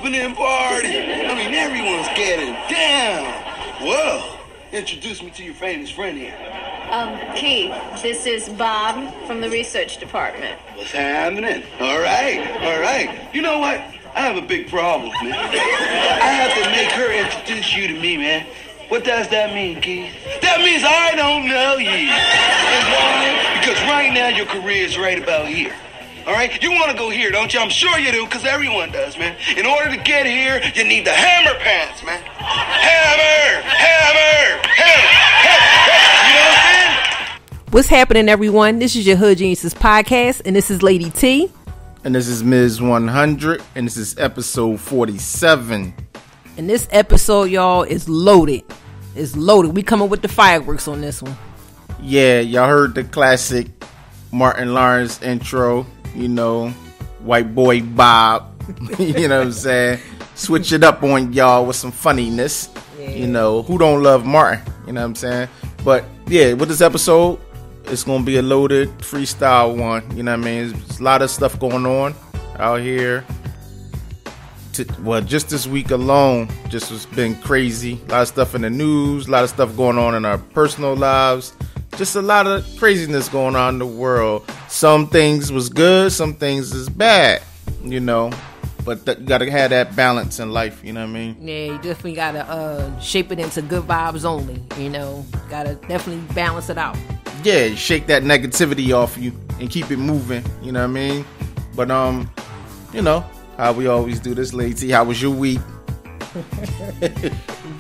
opening party. I mean, everyone's getting down. Whoa. Introduce me to your famous friend here. Keith, this is Bob from the research department. What's happening? All right. You know what? I have a big problem, man. I have to make her introduce you to me, man. What does that mean, Keith? That means I don't know you. And why? Because right now your career is right about here. All right? You want to go here, don't you? I'm sure you do, because everyone does, man. In order to get here, you need the hammer pants, man. Hammer! You know what I'm saying? What's happening, everyone? This is your Hood Geniuses podcast, and this is Lady T. And this is Miz 100, and this is episode 47. And this episode, y'all, is loaded. It's loaded. We coming with the fireworks on this one. Yeah, y'all heard the classic Martin Lawrence intro, you know, white boy Bob, you know what I'm saying? Switch it up on y'all with some funniness, you know, who don't love Martin, you know what I'm saying? But yeah, with this episode, it's going to be a loaded freestyle one, you know what I mean? There's a lot of stuff going on out here. Just this week alone, just has been crazy. A lot of stuff in the news, a lot of stuff going on in our personal lives. Just a lot of craziness going on in the world. Some things was good, some things is bad, you know. But you got to have that balance in life, you know what I mean? Yeah, you definitely got to shape it into good vibes only, you know. Got to definitely balance it out. Yeah, shake that negativity off you and keep it moving, you know what I mean? But, you know, how we always do this, Lady T, how was your week?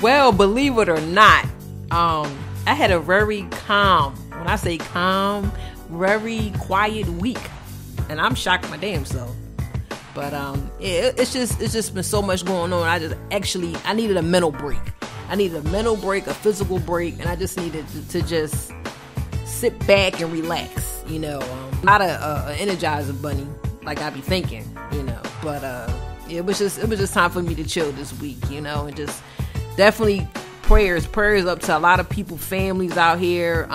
Well, believe it or not, I had a very calm, when I say calm, very quiet week. And I'm shocked my damn self. But it's just been so much going on. I needed a mental break. I needed a mental break, a physical break, and I just needed to just sit back and relax, you know. Not a Energizer bunny like I be thinking, you know. But it was just time for me to chill this week, you know, and just definitely prayers up to a lot of people, families out here.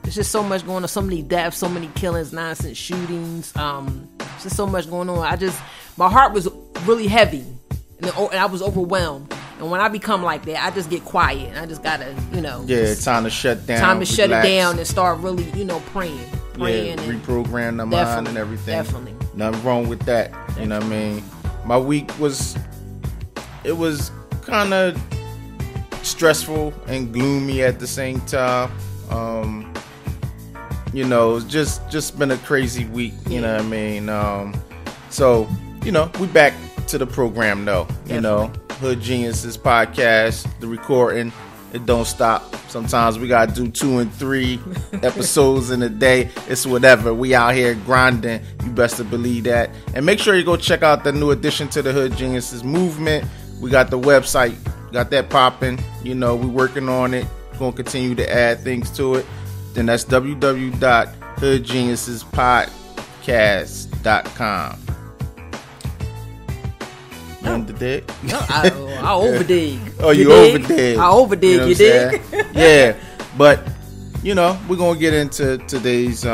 There's just so much going on, so many deaths, so many killings, nonsense shootings. Just so much going on. My heart was really heavy, and I was overwhelmed. And when I become like that, I just get quiet, and I just gotta, you know. Yeah, time to shut down. Time to shut it down and start really, you know, praying. Yeah, reprogram the mind and everything. Definitely. Nothing wrong with that. Definitely. You know what I mean? My week was kind of stressful and gloomy at the same time. You know, it's just been a crazy week, you know what I mean? So, you know, we back to the program though. You know, Hood Geniuses podcast, the recording, it don't stop. Sometimes we gotta do 2 and 3 episodes in a day. It's whatever. We out here grinding. You best to believe that. And make sure you go check out the new addition to the Hood Geniuses movement. We got the website, got that popping. You know, we working on it. Gonna continue to add things to it. Then that's www.hoodgeniusespodcast.com. You on the dig? No, I overdig. Oh, you overdig. I overdig, you dig? Yeah, but, you know, we're going to get into today's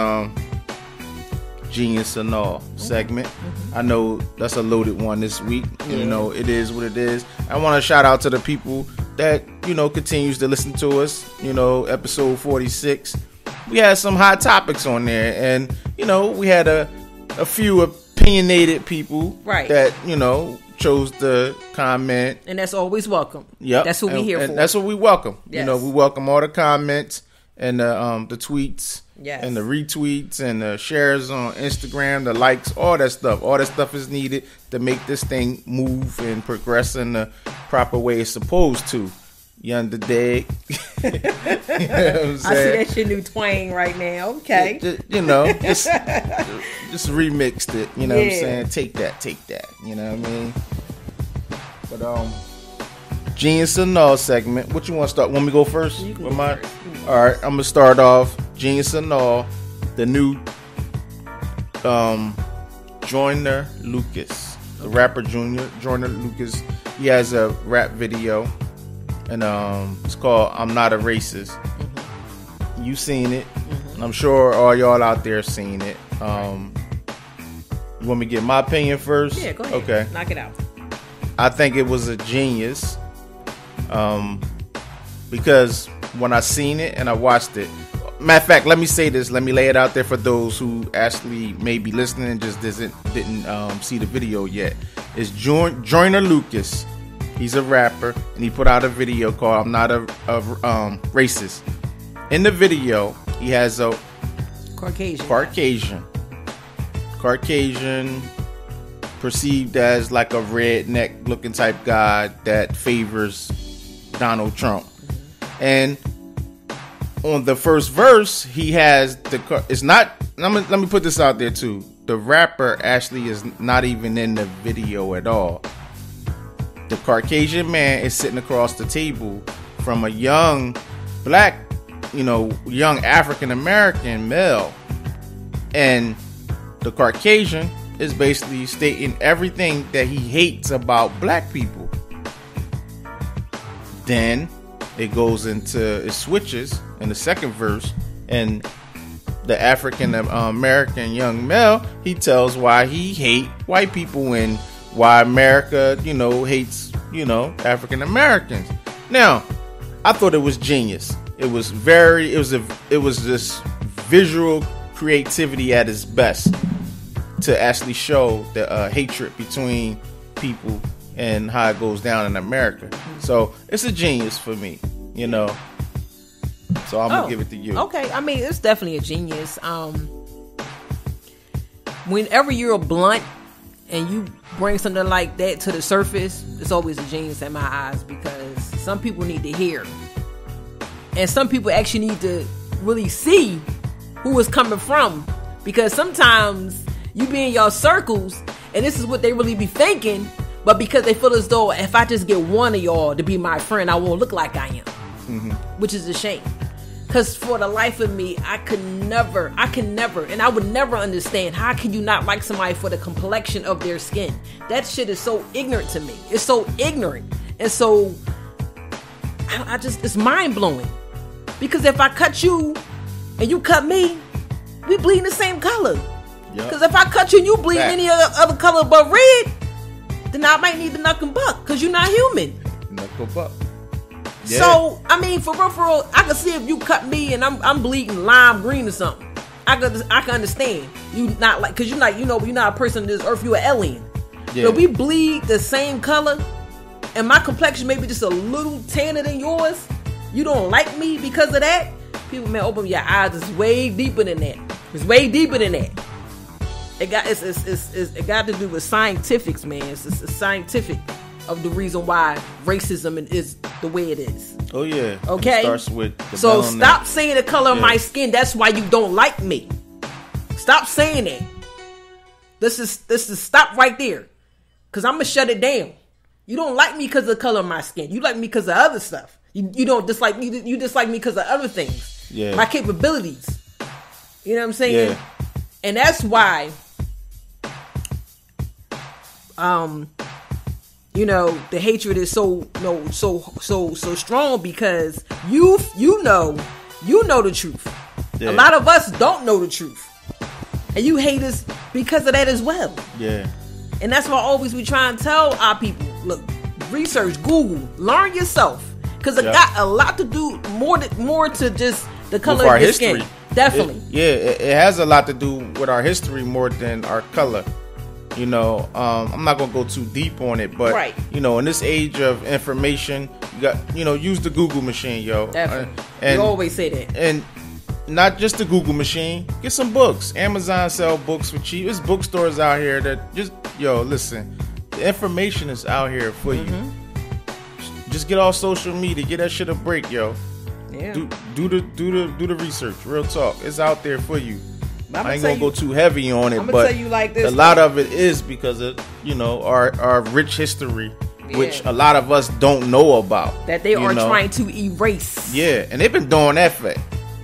Genius Or Naw segment. I know that's a loaded one this week. You know, it is what it is. I want to shout out to the people that, you know, continues to listen to us. You know, episode 46. We had some hot topics on there, and, you know, we had a few opinionated people that, you know, chose to comment. And that's always welcome. Yep. That's what we here for. That's what we welcome. Yes. You know, we welcome all the comments and the tweets yes. and the retweets and the shares on Instagram, the likes, all that stuff. All that stuff is needed to make this thing move and progress in the proper way it's supposed to. You understand? You know what I'm saying? I see that's your new twang right now. Okay. You know, just remixed it. You know what I'm saying? Take that. You know what I mean? But Genius Or Naw segment. What you want to start? Want me to go first? You can go first. All right, I'm gonna start off. Genius Or Naw, the new Joyner Lucas, the rapper Joyner Lucas. He has a rap video. And it's called I'm Not a Racist. Mm-hmm. You seen it. Mm-hmm. I'm sure all y'all out there seen it. You want me to get my opinion first? Yeah, go ahead. Okay. Knock it out. I think it was a genius. Because when I seen it and I watched it, matter of fact, let me say this. Let me lay it out there for those who actually may be listening and just didn't see the video yet. It's Joyner Lucas. He's a rapper, and he put out a video called "I'm Not a Racist." In the video, he has a Caucasian, perceived as like a redneck looking type guy that favors Donald Trump. And on the first verse, he has it's not. Let me put this out there too. The rapper actually is not even in the video at all. The Caucasian man is sitting across the table from a young black, young African American male, and the Caucasian is basically stating everything that he hates about black people. Then it switches in the second verse, and the African American young male, he tells why he hate white people and why America, hates, African Americans. Now, I thought it was genius. It was just visual creativity at its best to actually show the hatred between people and how it goes down in America. So it's a genius for me, So I'm gonna give it to you. Okay, I mean it's definitely a genius. Whenever you're blunt and you bring something like that to the surface, it's always a genius in my eyes, because some people need to hear, and some people actually need to really see who it's coming from, because sometimes you be in your circles and this is what they really be thinking, but because they feel as though if I just get one of y'all to be my friend, I won't look like I am, which is a shame. Because for the life of me, I can never, and I would never understand, how can you not like somebody for the complexion of their skin? That shit is so ignorant to me. It's so ignorant. And so, it's mind-blowing. Because if I cut you and you cut me, we bleed the same color. Because if I cut you and you bleed any other color but red, then I might need to knuck and buck, because you're not human. Knuckle buck. Yeah. So, I mean, for real, I can see if you cut me and I'm bleeding lime green or something. I can understand. You not like, because you're not a person on this earth, you're an alien. Yeah. But we bleed the same color, and my complexion may be just a little tanner than yours. You don't like me because of that? People, man, open your eyes. It's way deeper than that. It's way deeper than that. It got to do with scientifics, man. It's scientific of the reason why racism is the way it is. Oh yeah. Okay. It starts with so stop saying the color of my skin. That's why you don't like me. Stop saying that. This is stop right there, because I'm gonna shut it down. You don't like me because of the color of my skin. You like me because of other stuff. You don't dislike me. You dislike me because of other things. Yeah. My capabilities. You know what I'm saying? Yeah. And that's why. The hatred is so strong, because you know the truth. Yeah. A lot of us don't know the truth, and you hate us because of that as well. Yeah. And that's why always we try and tell our people, look, research, Google, learn yourself, because it got a lot to do more to just the color of your skin. Definitely. It has a lot to do with our history more than our color. I'm not gonna go too deep on it, but in this age of information, you got use the Google machine, yo. Definitely. And you always say that. And not just the Google machine. Get some books. Amazon sell books for cheap. There's bookstores out here that just listen. The information is out here for you. Just get off social media. Get that shit a break, yo. Yeah. Do the research. Real talk. It's out there for you. I ain't gonna go too heavy on it, but tell you like this, a lot of it is because of our rich history, which a lot of us don't know about. That they are trying to erase. Yeah, and they've been doing that for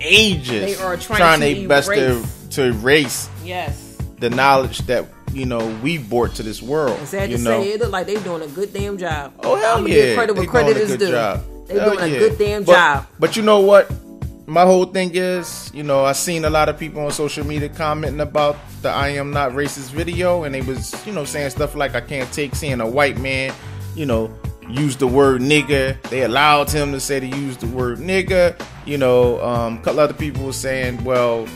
ages. They are trying their best to erase. Yes. The knowledge that we brought to this world. It's sad to say, it look like they're doing a good damn job. Oh hell yeah! Credit where credit is due. They're doing a good damn job. But you know what? My whole thing is, I seen a lot of people on social media commenting about the I Am Not Racist video, and they was, saying stuff like, I can't take seeing a white man use the word nigga. They allowed him to say to use the word nigga. A couple other people were saying, well,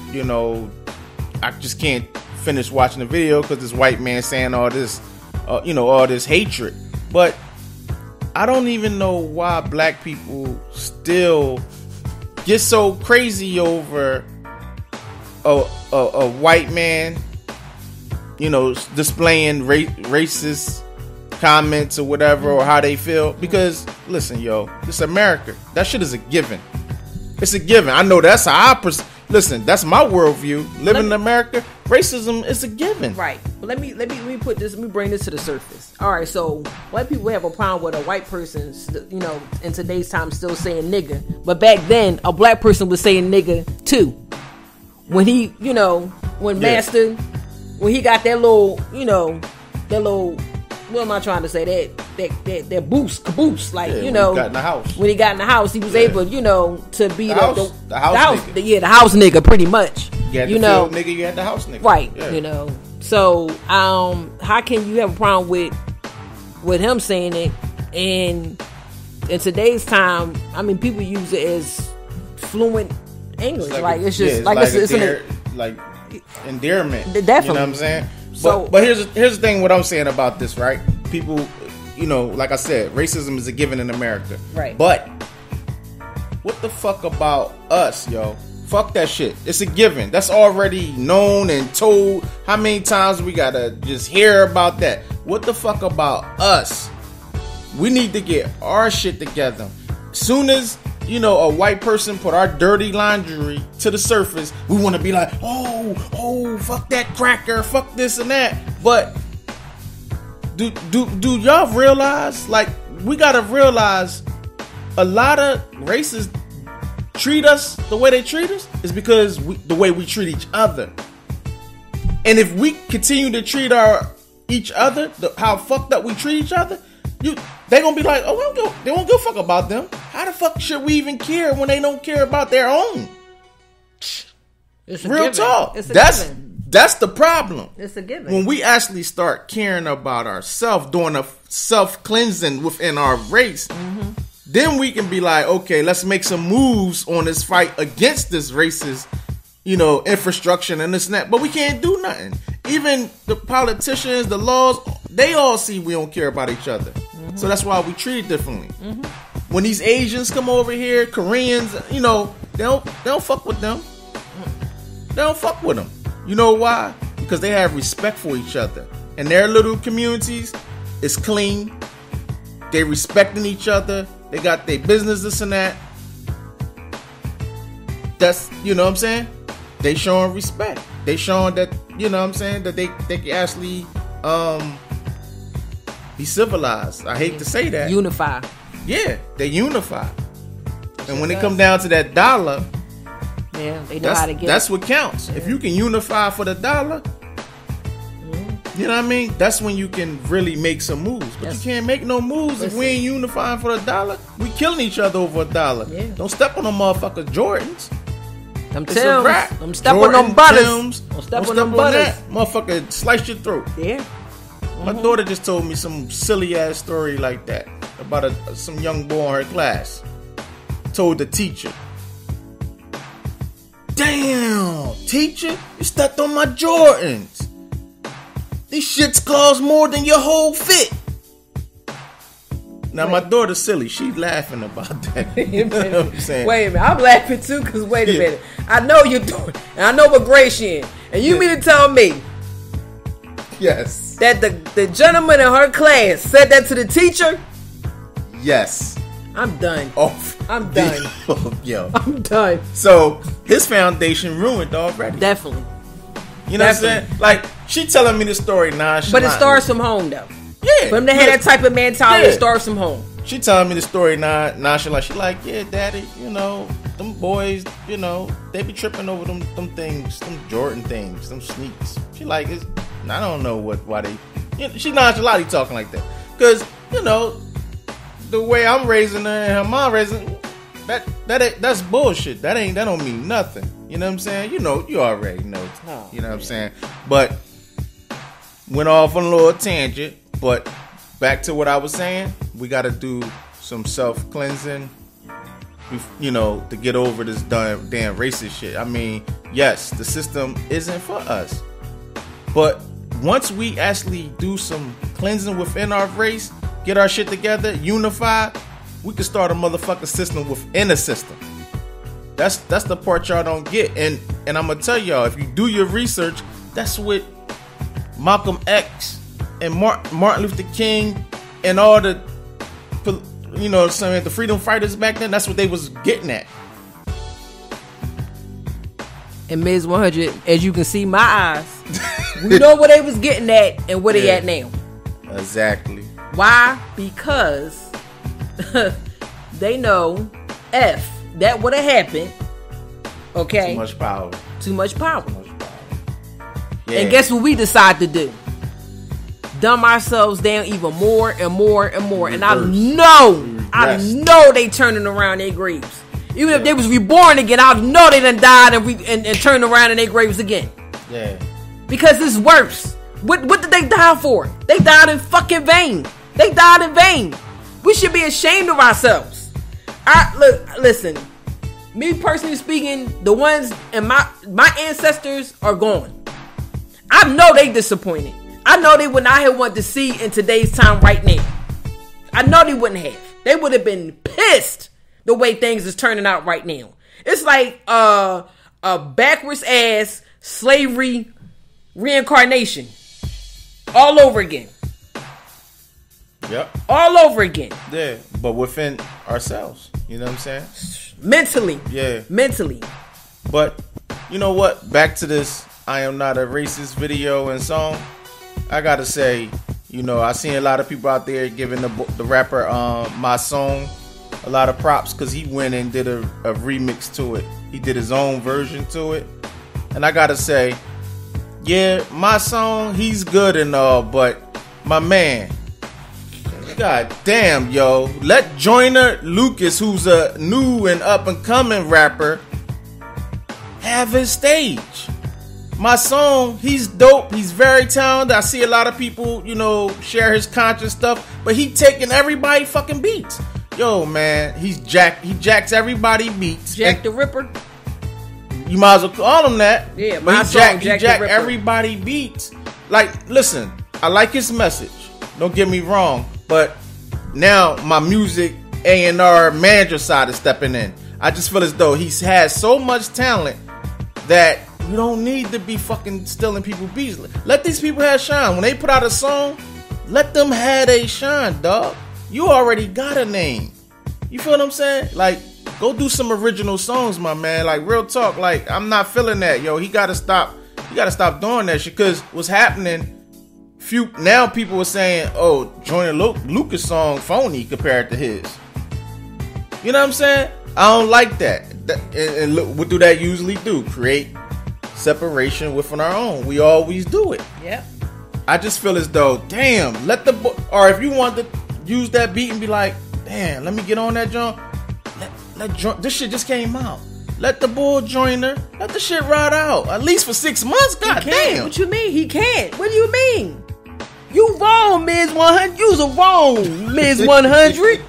I just can't finish watching the video because this white man saying all this, all this hatred. But I don't even know why black people still get so crazy over a white man, displaying racist comments or whatever, or how they feel. Because listen, it's America. That shit is a given. It's a given. I know that's how listen, that's my worldview. Living in America, racism is a given. Right. But let me bring this to the surface. All right, so white people have a problem with a white person, in today's time still saying nigga. But back then, a black person was saying nigga too. When he, Master, when he got that little, what am I trying to say? That boost, caboose, like, when he got in the house. When he got in the house, he was able, to be the house nigga. The house nigga, pretty much. You had the field nigga, you had the house nigga. Right, yeah. So, how can you have a problem with him saying it? And in today's time, I mean, people use it as fluent English. It's endearment. Definitely. You know what I'm saying? So, but here's the thing. What I'm saying about this, right? People, like I said, racism is a given in America. Right. But what the fuck about us, yo? Fuck that shit. It's a given. That's already known and told. How many times we gotta just hear about that? What the fuck about us? We need to get our shit together. Soon as a white person put our dirty laundry to the surface, we want to be like, oh, fuck that cracker, fuck this and that. But do y'all realize? Like, we gotta realize, a lot of races treat us the way they treat us is because the way we treat each other. And if we continue to treat each other how fucked up we treat each other, they gonna be like, oh, they won't give a fuck about them. How the fuck should we even care when they don't care about their own? It's a real given. talk. It's a given. That's the problem. It's a given. When we actually start caring about ourselves, doing a self-cleansing within our race, then we can be like, okay, let's make some moves on this fight against this racist, infrastructure and this and that. But we can't do nothing. Even the politicians, the laws, they all see we don't care about each other. So that's why we treat it differently. When these Asians come over here, Koreans, they don't fuck with them. They don't fuck with them. You know why? Because they have respect for each other. And their little communities is clean. They respecting each other. They got their business, this and that. That's, what I'm saying? They showing respect. They showing that, that they can actually be civilized. I hate to say that. Unify. Yeah, they unify. And when it come down to that dollar, yeah, they know how to get that's what counts. Yeah. If you can unify for the dollar, you know what I mean? That's when you can really make some moves. But you can't make no moves if we ain't unifying for the dollar. We killing each other over a dollar. Yeah. Don't step on them motherfuckers Jordans. Them Tims. Them step on them butters. Don't step on them butters. Motherfucker slice your throat. Yeah. My daughter just told me some silly ass story like that about some young boy in her class. Told the teacher, "Damn, teacher, you stepped on my Jordans. These shits cost more than your whole fit." Now my daughter's silly. She's laughing about that. You know what I'm saying? Wait a minute, I'm laughing too. Cause wait a minute, I know you're doing, and I know what grade she in, and you mean to tell me? Yes. That the gentleman in her class said that to the teacher? Yes. I'm done. I'm done. Yo. I'm done. So his foundation ruined already. Definitely. You know what I'm saying? Like, she telling me the story nonchalantly. But it starts from home though. Yeah. For them to have that type of mentality, it starts from home. She telling me the story nonchalant. She like, yeah, daddy, them boys, they be tripping over them things, them Jordan things, them sneaks. She like, I don't know why they. She nonchalantly talking like that, cause the way I'm raising her and her mom raising that's bullshit. That don't mean nothing. You know what I'm saying? You already know. You know what I'm saying? But went off on a little tangent. But back to what I was saying. We got to do some self-cleansing, you know, to get over this damn racist shit. I mean, yes, the system isn't for us. But once we actually do some cleansing within our race, get our shit together, unify, we can start a motherfucking system within a system. That's the part y'all don't get. And I'm gonna tell y'all, if you do your research, that's what Malcolm X and Martin Luther King and all the, you know, the freedom fighters back then, that's what they was getting at. And Miz 100, as you can see my eyes, we know what they was getting at and where they at now. Exactly. Why? Because they know that would have happened. Okay. Too much power. Too much power. Yeah. And guess what we decide to do? Dumb ourselves down even more and more and more. And I know they turning around their graves. Even if they was reborn again, I know they done died and turned around in their graves again. Yeah. Because it's worse. What did they die for? They died in fucking vain. They died in vain. We should be ashamed of ourselves. Listen. Me personally speaking, the ones and my ancestors are gone. I know they disappointed. I know they would not have wanted to see in today's time right now. I know they wouldn't have. They would have been pissed the way things is turning out right now. It's like a backwards ass slavery reincarnation all over again. Yep. All over again. Yeah, but within ourselves. You know what I'm saying? Mentally. Yeah. Mentally. But you know what? Back to this I Am Not a Racist video and song. I gotta say, you know, I seen a lot of people out there giving the rapper My Song a lot of props because he went and did a remix to it. He did his own version to it. And I gotta say, yeah, My Song, he's good and all, but my man, god damn, yo, let Joyner Lucas, who's a new and up and coming rapper, have his stage. My Song, he's dope, he's very talented. I see a lot of people, you know, share his conscious stuff, but he taking everybody fucking beats. Yo, man, he jacks everybody beats. Jack the Ripper. You might as well call him that. Yeah, but he jack everybody beats. Like, listen, I like his message. Don't get me wrong, but now my music A&R manager side is stepping in. I just feel as though he has so much talent that you don't need to be fucking stealing people's beats. Let these people have shine. When they put out a song, let them have a shine, dog. You already got a name. You feel what I'm saying? Like, go do some original songs, my man. Like, real talk. Like, I'm not feeling that, yo. He gotta stop doing that shit. Cause what's happening? Now people are saying, oh, Joyner Lucas song phony compared to his. You know what I'm saying? I don't like that. And look, what do that usually do? Create separation within our own. We always do it. Yep. I just feel as though, damn, or if you want to use that beat and be like, damn, let me get on that joint. This shit just came out. Let the bull Joyner. Let the shit ride out. At least for 6 months. God damn. What you mean? He can't. What do you mean? You wrong, Miz 100. You's wrong, Miz 100.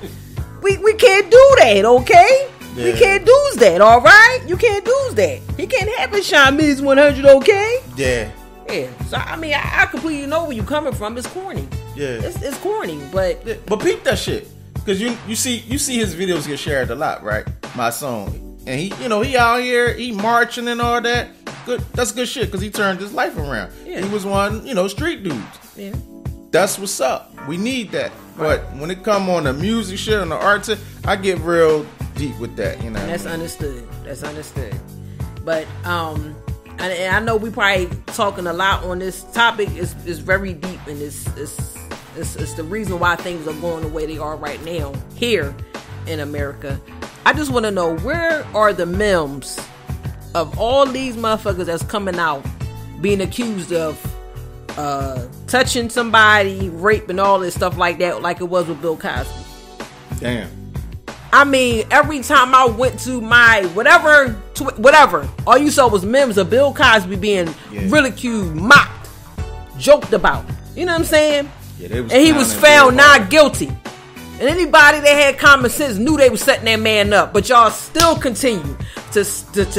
We can't do that, okay? Yeah. We can't do that, all right? You can't do that. He can't have it shine, Miz 100, okay? Yeah. Yeah. So I mean, I completely know where you're coming from. It's corny. Yeah. It's corny, but peep that shit, because you see his videos get shared a lot, right? My Song, and he out here, he marching and all that. Good. That's good shit because he turned his life around. Yeah. He was one, street dudes. Yeah. That's what's up. We need that. Right. But when it come on the music shit and the art, I get real deep with that. You know. That's understood. That's understood. But and I know we probably talking a lot on this topic. It's very deep, and it's the reason why things are going the way they are right now here in America. I just want to know, where are the memes of all these motherfuckers that's coming out being accused of touching somebody, rape, and all this stuff like that, like it was with Bill Cosby? Damn. I mean, every time I went to my whatever, all you saw was memes of Bill Cosby being ridiculed, mocked, joked about. You know what I'm saying? And he was found not guilty. And anybody that had common sense knew they was setting that man up. But y'all still continue to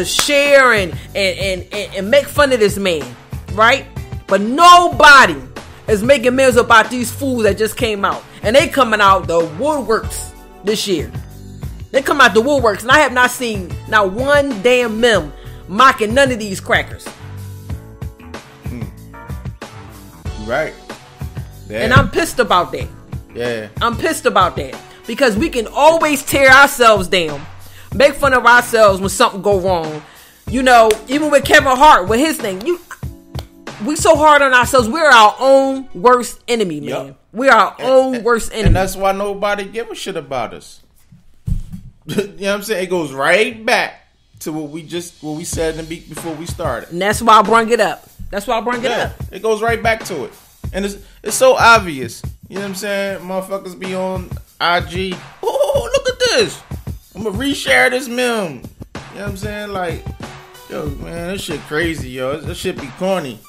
share and make fun of this man, right? But nobody is making memes about these fools that just came out. And they coming out the woodworks this year. They come out the woodworks. And I have not seen not one damn meme mocking none of these crackers. Right. Yeah. And I'm pissed about that. Yeah. I'm pissed about that. Because we can always tear ourselves down. Make fun of ourselves when something go wrong. You know, even with Kevin Hart, with his thing. We so hard on ourselves. We're our own worst enemy, man. Yep. We're our own worst enemy. And that's why nobody give a shit about us. You know what I'm saying? It goes right back to what we said in the week before we started. And that's why I brought it up. It goes right back to it. And it's so obvious. You know what I'm saying? Motherfuckers be on IG. Oh, look at this. I'm going to reshare this meme. You know what I'm saying? Like, yo, man, this shit crazy, yo. This shit be corny.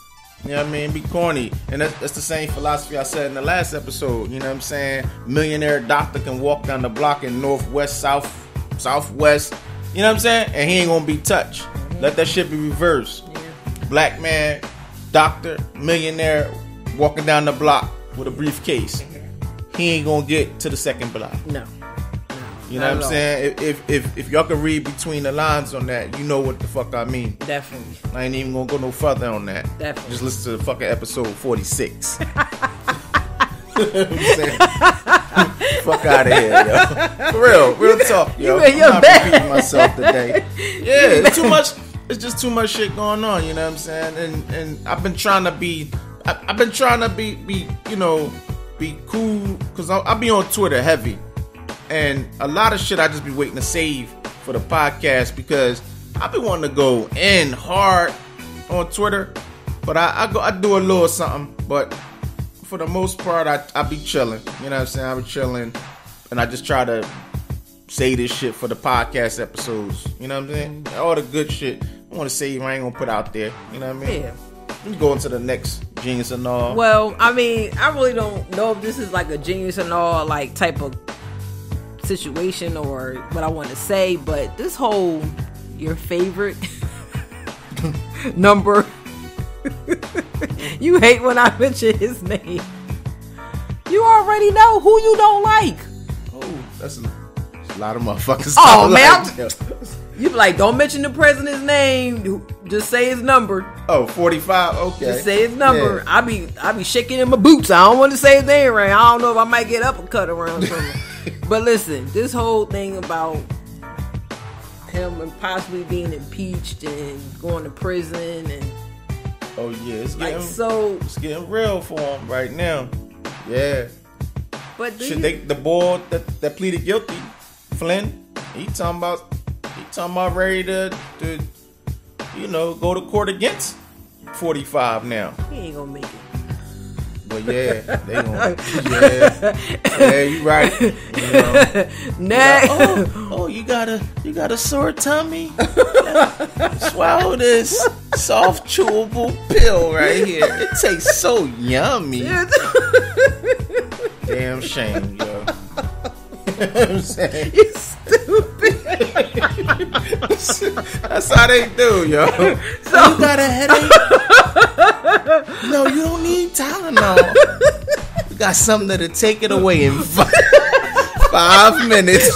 You know what I mean? Be corny. And that's the same philosophy I said in the last episode. You know what I'm saying? Millionaire doctor can walk down the block in northwest, southwest. You know what I'm saying? And he ain't going to be touched. Let that shit be reversed. Yeah. Black man, doctor, millionaire, walking down the block with a briefcase. He ain't going to get to the second block. No. You know what I'm saying? If y'all can read between the lines on that, you know what the fuck I mean. Definitely. I ain't even gonna go no further on that. Definitely. Just listen to the fucking episode 46. Fuck out of here, yo. For real talk, yo. I'm not repeating myself today. Yeah, it's too much. It's just too much shit going on. You know what I'm saying? And I've been trying to be. I've been trying to be you know, be cool because I be on Twitter heavy. And a lot of shit I just be waiting to save for the podcast because I be wanting to go in hard on Twitter, but I do a little something. But for the most part, I be chilling. You know what I'm saying? I be chilling, and I just try to say this shit for the podcast episodes. You know what I'm saying? All the good shit I want to save, I ain't gonna put out there. You know what I mean? Yeah. Let me go into the next Genius Or Naw. Well, I mean, I really don't know if this is like a Genius Or Naw like type of situation or what I want to say, but this whole your favorite number, you hate when I mention his name. You already know who you don't like. Oh, that's a lot of motherfuckers. Oh man, you be like, don't mention the president's name. Just say his number. Oh, 45. Okay. Just say his number. Yeah. I be shaking in my boots. I don't want to say his name right. I don't know if I might get uppercut around something. But listen, this whole thing about him and possibly being impeached and going to prison and it's like it's getting real for him right now. Yeah. But the boy that pleaded guilty, Flynn, he talking about ready to you know, go to court against 45 now. He ain't gonna make it. But yeah, they gonna yeah, you right. You know, you got a sore tummy. Swallow this soft chewable pill right here. It tastes so yummy. Damn shame, yo. I'm saying? You stupid. That's how they do, yo. So you got a headache? No, you don't need Tylenol. You got something that'll take it away in 5 minutes.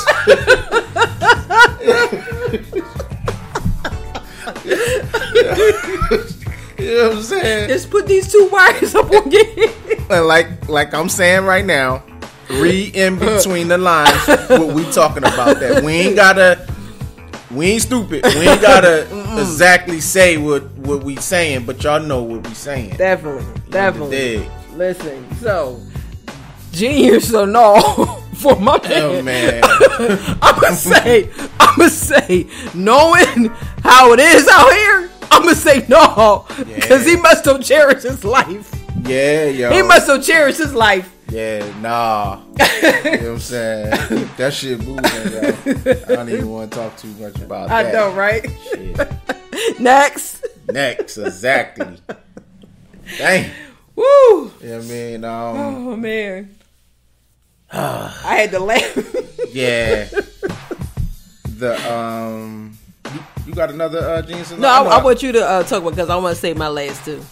You know what I'm saying? Just put these 2 wires up on your head. And like I'm saying right now, read in between the lines what we talking about. That we ain't stupid. We ain't gotta exactly say what we saying, but y'all know what we saying. Definitely. Listen, so Genius Or Naw for my man. Oh man. I'ma say, knowing how it is out here, I'ma say no, because he must have cherished his life. Yeah, yo. He must have cherished his life. Yeah, nah. You know what I'm saying? That shit moving, yo. I don't even want to talk too much about that. I know, right? Shit. Next, exactly. Dang. Woo! Yeah, I mean, Oh man, I had to laugh. yeah. The you got another Genius Or No, Naw? I want you to talk about because I want to say my last two.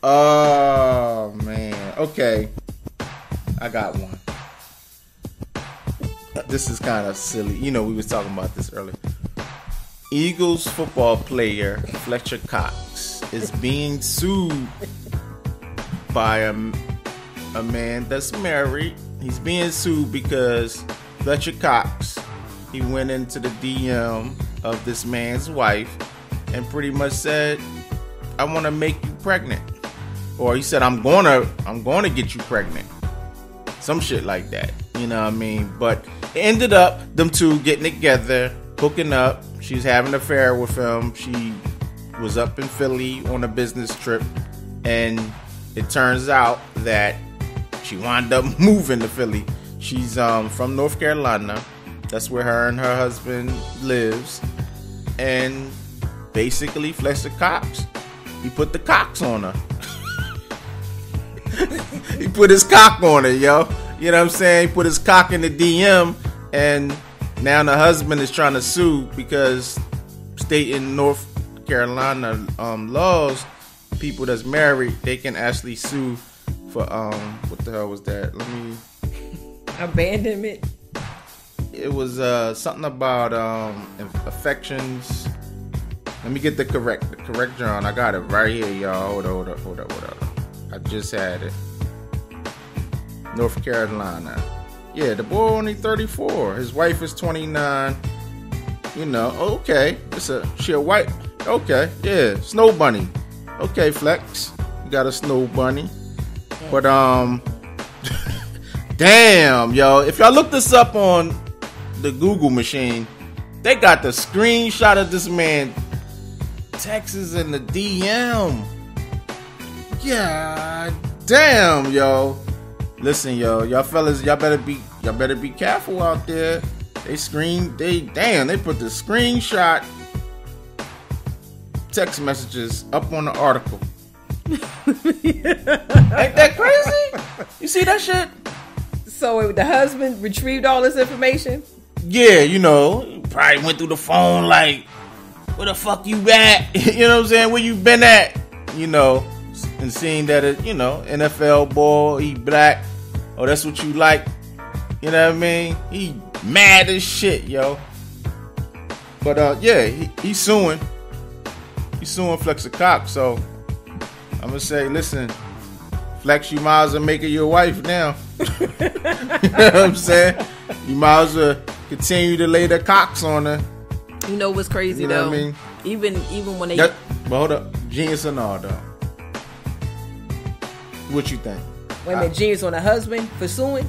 Oh man, okay. I got one. This is kind of silly. You know, we was talking about this earlier. Eagles football player Fletcher Cox is being sued by a man that's married. He's being sued because Fletcher Cox, he went into the DM of this man's wife and pretty much said, "I want to make you pregnant," or he said, "I'm gonna get you pregnant." Some shit like that, you know what I mean? But it ended up them two getting together, hooking up. She was having an affair with him. She was up in Philly on a business trip, and it turns out that she wound up moving to Philly. She's from North Carolina. That's where her and her husband lives. And basically, Fletcher Cox, he put the cocks on her. He put his cock on her, yo. You know what I'm saying? He put his cock in the DM, and now the husband is trying to sue because state in North Carolina laws, people that's married, they can actually sue for what the hell was that? Let me Abandonment. It was something about affections. Let me get the correct John. I got it right here, y'all. Hold up. I just had it. North Carolina. Yeah, the boy only 34. His wife is 29. You know, okay. She a white. Okay, yeah. Snow bunny. Okay, Flex. You got a snow bunny. But damn, yo. If y'all look this up on the Google machine, they got the screenshot of this man Texas in the DM. Yeah, damn, yo. Listen, yo, y'all fellas, y'all better be careful out there. They put the screenshot text messages up on the article. Ain't that crazy? You see that shit? So the husband retrieved all this information? Yeah, you know, probably went through the phone like, where the fuck you at? You know what I'm saying? Where you been at? You know, and seeing that it, you know, NFL boy, he black. Oh, that's what you like. You know what I mean? He mad as shit, yo. But yeah, he's suing. He's suing Fletcher Cox. So I'm gonna say, listen, Flex, you might as well make her your wife now. You know what I'm saying? You might as well continue to lay the cocks on her. You know what's crazy, You know though? what I mean? Even when they... But hold up. Genius Or Naw, though. What you think? Wait a minute, genius on a husband for suing?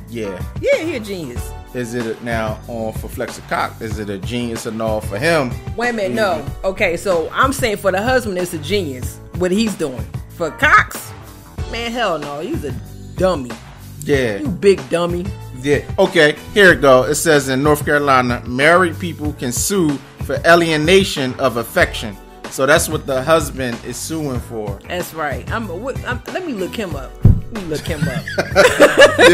Yeah. Yeah, he a genius. Is it now on for Fletcher Cox? Is it a Genius Or Naw for him? Wait a minute, no. Okay, so I'm saying for the husband, it's a genius, what he's doing. For Cox, man, hell no. He's a dummy. Yeah. You big dummy. Yeah. Okay, here it go. It says in North Carolina, married people can sue for alienation of affection. So that's what the husband is suing for. That's right. Let me look him up. You know what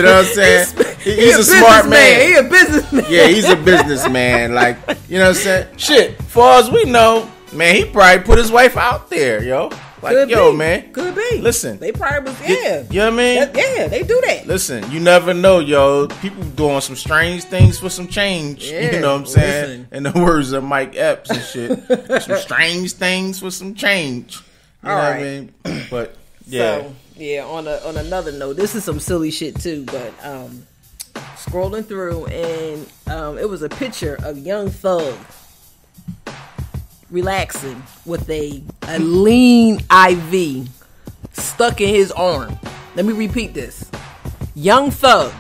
I'm saying? He's a smart man. He a businessman. Yeah, he's a businessman. Like, you know what I'm saying? Shit, far as we know, man, he probably put his wife out there, yo. Like, Could yo, be. Man. Could be. Listen. They probably was, yeah. You know what I mean? Yeah, they do that. Listen, you never know, yo. People doing some strange things for some change. Yeah, you know what I'm saying? listen. In the words of Mike Epps and shit. Some strange things for some change. You know what I mean? But, yeah. So, yeah, on another note, this is some silly shit too, but scrolling through and it was a picture of Young Thug relaxing with a lean IV stuck in his arm. Let me repeat this. Young Thug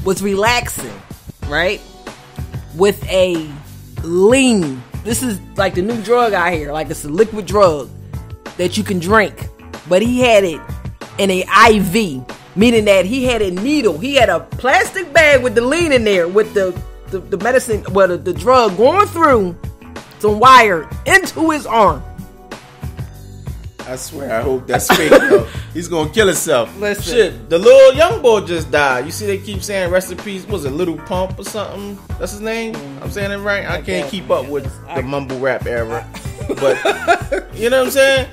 was relaxing, right? With a lean. This is like the new drug out here. Like it's a liquid drug that you can drink. But he had it in an IV, meaning that he had a needle. He had a plastic bag with the lean in there with the medicine, well, the drug going through some wire into his arm. I swear, I hope that's fake, yo. He's gonna kill himself. Listen. Shit, the little young boy just died. You see, they keep saying rest in peace. Was it Little Pump or something? That's his name? I'm saying it right? I can't keep up with the mumble rap era. But, you know what I'm saying?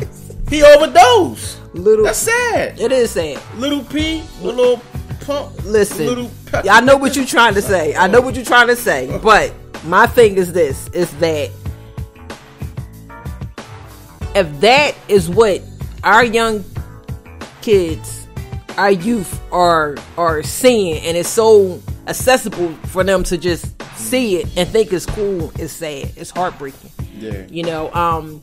He overdosed. That's sad. It is sad. Little P, Little Pump. Listen, Little I know what you're trying to say. But my thing is this, is that if that is what our young kids, our youth are seeing, and it's so accessible for them to just see it and think it's cool, it's sad. It's heartbreaking. Yeah. You know, I'm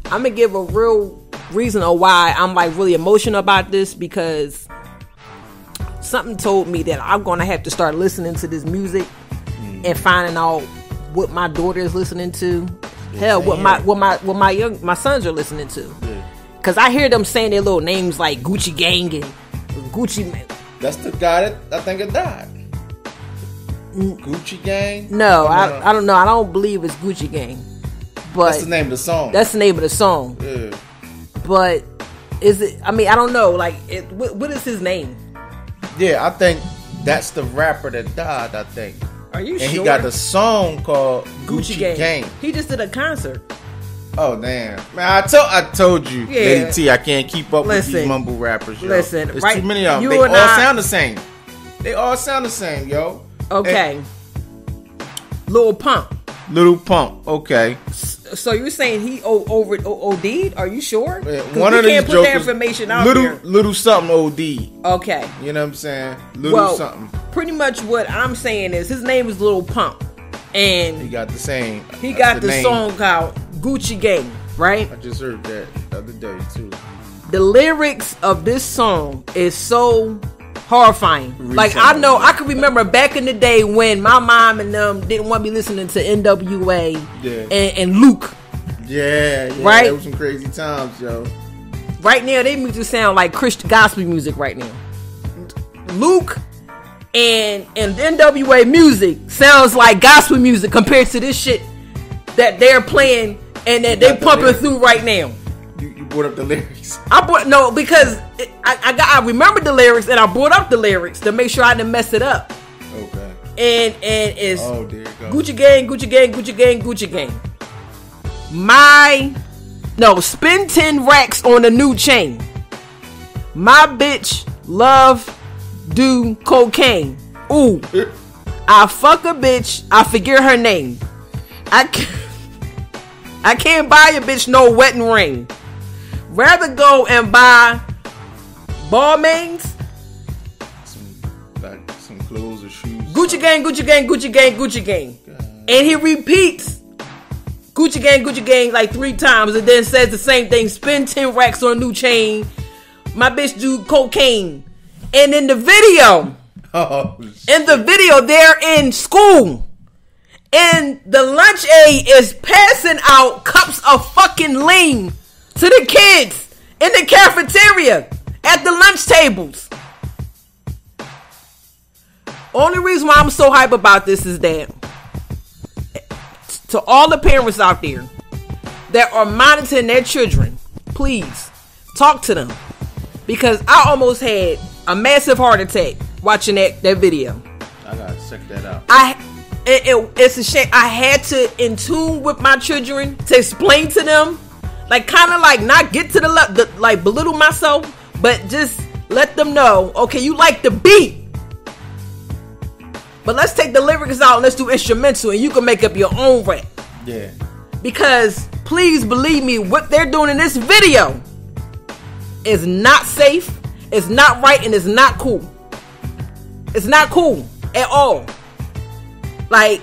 gonna give a real reason of why I'm like really emotional about this, because something told me that I'm gonna have to start listening to this music and finding out what my daughter is listening to. Hell, what my sons are listening to. Yeah. Cause I hear them saying their little names like Gucci Gang and Gucci Man. That's the guy that I think it died. Gucci Gang? No, I don't know. I don't believe it's Gucci Gang. But that's the name of the song. That's the name of the song. Yeah. But is it? I mean, I don't know. Like, what is his name? Yeah, I think that's the rapper that died. I think. Are you and sure? And he got the song called Gucci Gang. He just did a concert. Oh damn, man! I told you, yeah. Lady T, I can't keep up with these mumble rappers. Yo. Listen, there's right, too many of them. They all sound the same. They all sound the same, yo. Okay. And Little Pump. Okay. So you're saying he OD'd? Are you sure? One of these can't put that information out there. Little something OD. Okay. You know what I'm saying? Little something. Pretty much what I'm saying is his name is Little Pump, and he got the same. He got the song called Gucci Gang, right? I just heard that the other day too. The lyrics of this song is so horrifying. Like, I know, I can remember back in the day when my mom and them didn't want me listening to NWA and Luke. Yeah, right? There was some crazy times, yo. Right now, they music sound like Christian gospel music right now. Luke and NWA music sounds like gospel music compared to this shit that they're playing and that they pumping through right now. You brought up the lyrics. Because I remembered the lyrics and I brought up the lyrics to make sure I didn't mess it up. Okay. And it's there you go. Gucci Gang, Gucci Gang, Gucci Gang, Gucci Gang. Spend 10 racks on a new chain. My bitch love do cocaine. Ooh. I fuck a bitch, I forget her name. I can't buy a bitch no wedding ring. Rather go and buy Balmains, some clothes or shoes. Gucci Gang, Gucci Gang, Gucci Gang, Gucci Gang. God. And he repeats Gucci Gang like 3 times and then says the same thing. Spend 10 racks on a new chain. My bitch do cocaine. And in the video, they're in school. And the lunch aide is passing out cups of fucking lean to the kids in the cafeteria at the lunch tables. Only reason why I'm so hype about this is that to all the parents out there that are monitoring their children, please talk to them, because I almost had a massive heart attack watching that video. I gotta check that out. It's a shame. I had to in tune with my children to explain to them, like kind of like not get to the like belittle myself, but just let them know, okay, you like the beat, but let's take the lyrics out and let's do instrumental and you can make up your own rap. Yeah. Because please believe me, what they're doing in this video is not safe, it's not right, and it's not cool. It's not cool at all. Like,